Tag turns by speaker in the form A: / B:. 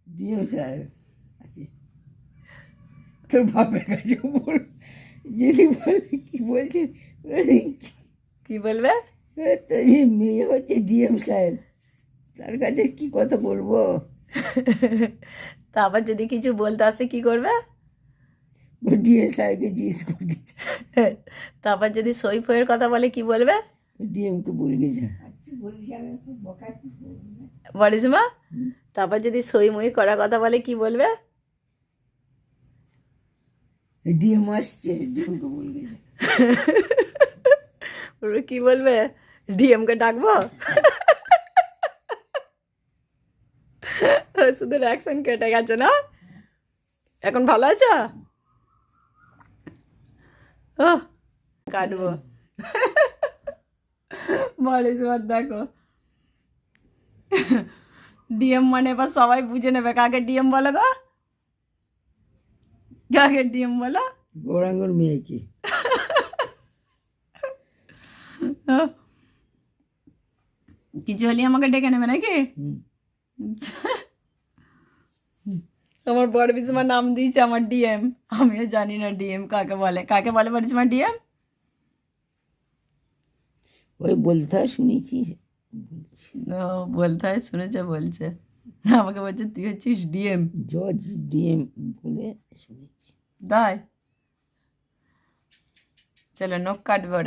A: DM সাহেব আছে, তোর বাপের কাছে বল, যদি বলে কি বলছে,
B: কি বলবে?
A: তোর যে মেয়ে হচ্ছে ডিএম সাহেব, তার কাছে কি কথা বলবো?
B: তারপর যদি কিছু বলতে আসে কি করবে?
A: ডিএম সাহেবকে জিজ্ঞেস করছে,
B: তারপর যদি সই ফইয়ের কথা বলে কি বলবে?
A: ডিএমকে বলে গেছে।
B: বলিস মা? তারপর যদি সই মুই করার কথা বলে কি বলবে?
A: ডিএম আসছে, ডিএমকে বলে গেছে।
B: বলবে কি বলবে? ডিএমকে ডাকবো? শুধু রিয়াকশন কেটে গেছে না? এখন ভালো আছো? ও কাটবো। বলিস মা দেখো, ডিএম মানে এবার সবাই বুঝে নেবে কাকে ডিএম বলো গো, কাকে ডিএম বলো।
A: গৌরাঙ্গর মেয়ে কি?
B: কিছু হলে আমাকে ডেকে নেবে নাকি?
A: হুম।
B: আমার বড় বিছমা নাম দিয়েছে আমার ডিএম, আমিও জানি না ডিএম কাকে বলে। কাকে বলে বড় ডিএম?
A: ওই বলতে হয় শুনেছি,
B: ও বলতে হয় শুনেছে বলছে, আমাকে বলছে তুই হচ্ছিস ডিএম।
A: জজ ডিএম বলে শুনেছি।
B: তাই চলো নখ কাটবে ওরা।